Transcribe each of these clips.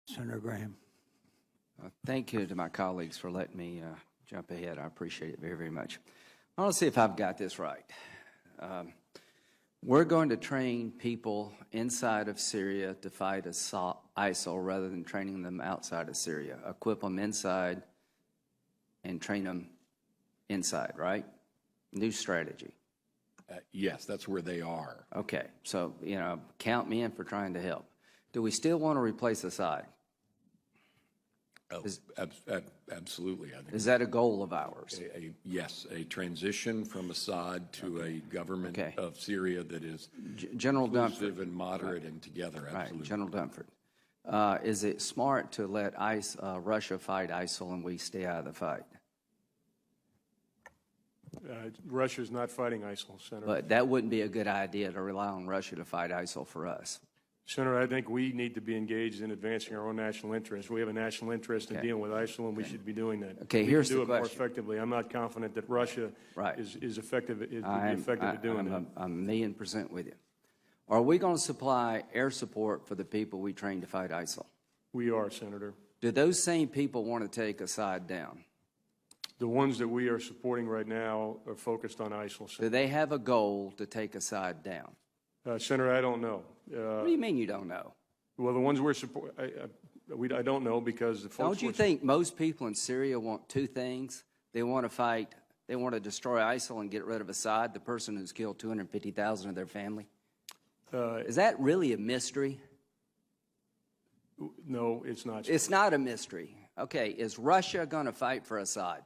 Senator Graham. Thank you to my colleagues for letting me jump ahead. I appreciate it very, very much. I want to see if I've got this right. We're going to train people inside of Syria to fight ISIL rather than training them outside of Syria. Equip them inside and train them inside, right? New strategy. Yes, that's where they are. Okay, so, count me in for trying to help. Do we still want to replace Assad? Oh, absolutely. I think Is that a goal of ours? yes, a transition from Assad to a government of Syria that is General Dunford and moderate and together. Absolutely. Right, General Dunford. Is it smart to let Russia fight ISIL and we stay out of the fight? Russia's not fighting ISIL, Senator. But that wouldn't be a good idea to rely on Russia to fight ISIL for us. Senator, I think we need to be engaged in advancing our own national interest. We have a national interest in dealing with ISIL, and we should be doing that. Okay, we here's can do the it question. more effectively. I'm not confident that Russia is effective at doing that. I'm 1,000,000% with you. Are we going to supply air support for the people we train to fight ISIL? We are, Senator. Do those same people want to take Assad down? The ones that we are supporting right now are focused on ISIL. Senator. Do they have a goal to take Assad down? Senator, I don't know. What do you mean you don't know? Well, the ones we're supporting, I don't know because the folks. Don't you think most people in Syria want two things? They want to fight, they want to destroy ISIL and get rid of Assad, the person who's killed 250,000 of their family? Is that really a mystery? No, it's not. It's not a mystery. Okay, is Russia going to fight for Assad?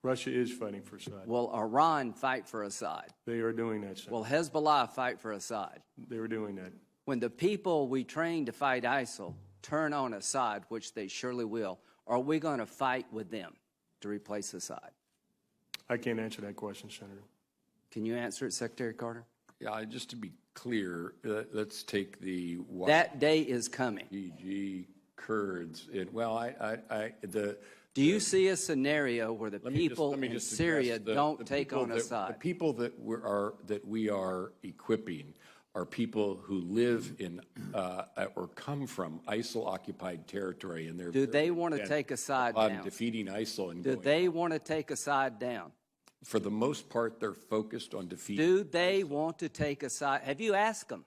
Russia is fighting for Assad. Will Iran fight for Assad? They are doing that, Senator. Will Hezbollah fight for Assad? They are doing that. When the people we train to fight ISIL turn on Assad, which they surely will, are we going to fight with them to replace Assad? I can't answer that question, Senator. Can you answer it, Secretary Carter? Yeah, just to be clear, let's take the that day is coming. YPG Kurds. Do you see a scenario where the people in Syria don't take on Assad? The people that we are equipping are people who live in or come from ISIL-occupied territory, and do they want to take Assad down? Defeating ISIL and do they want to take Assad down? For the most part, they're focused on defeating. Do they want to take Assad? Have you asked them?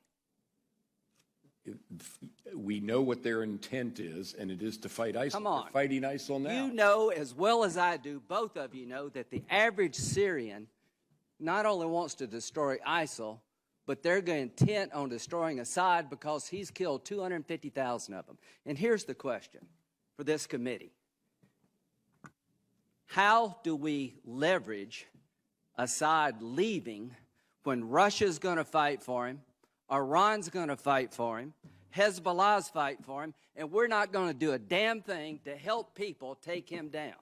We know what their intent is, and it is to fight ISIL. Come on. They're fighting ISIL now. You know as well as I do, both of you know, that the average Syrian not only wants to destroy ISIL, but they're intent on destroying Assad because he's killed 250,000 of them. And here's the question for this committee. How do we leverage Assad leaving when Russia's going to fight for him, Iran's going to fight for him, Hezbollah's fight for him, and we're not going to do a damn thing to help people take him down?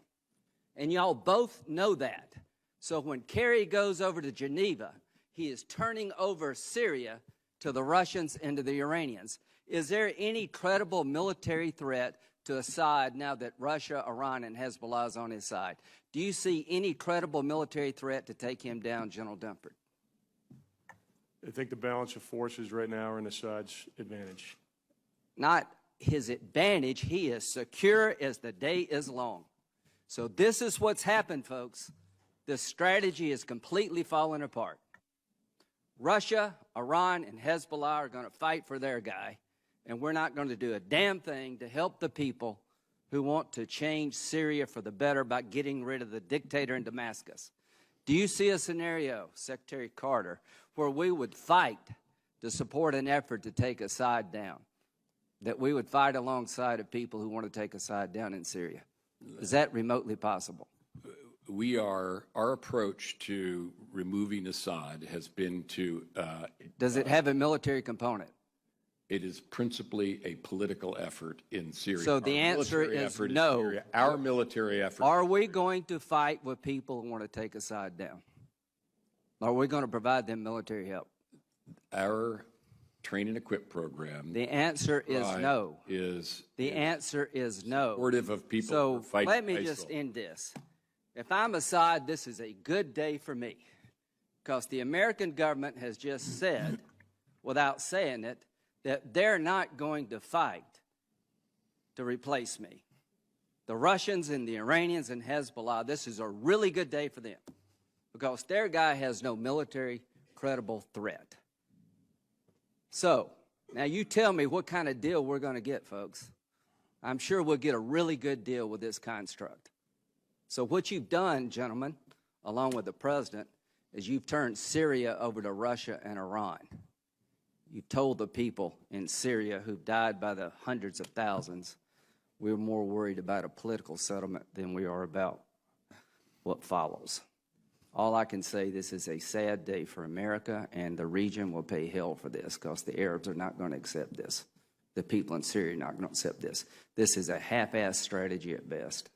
And y'all both know that. So when Kerry goes over to Geneva, he is turning over Syria to the Russians and to the Iranians. Is there any credible military threat to Assad now that Russia, Iran, and Hezbollah is on his side? Do you see any credible military threat to take him down, General Dunford? I think the balance of forces right now are in Assad's advantage. Not his advantage. He is secure as the day is long. So this is what's happened, folks. The strategy is completely falling apart. Russia, Iran, and Hezbollah are going to fight for their guy, and we're not going to do a damn thing to help the people who want to change Syria for the better by getting rid of the dictator in Damascus. Do you see a scenario, Secretary Carter, where we would fight to support an effort to take Assad down, that we would fight alongside of people who want to take Assad down in Syria? Is that remotely possible? Our approach to removing Assad has been to... Does it have a military component? It is principally a political effort in Syria. So the answer is no. Our military effort... Are we going to fight with people who want to take Assad down? Are we going to provide them military help? Our train and equip program... The answer is no. The answer is no. Supportive of people who are fighting So let me ISIL. just end this. If I'm Assad, this is a good day for me, because the American government has just said, without saying it, that they're not going to fight to replace me. The Russians and the Iranians and Hezbollah, this is a really good day for them because their guy has no military credible threat. So, now you tell me what kind of deal we're going to get, folks. I'm sure we'll get a really good deal with this construct. So what you've done, gentlemen, along with the president, is you've turned Syria over to Russia and Iran. You told the people in Syria who've died by the hundreds of thousands, we're more worried about a political settlement than we are about what follows. All I can say, this is a sad day for America, and the region will pay hell for this because the Arabs are not going to accept this. The people in Syria are not going to accept this. This is a half-assed strategy at best.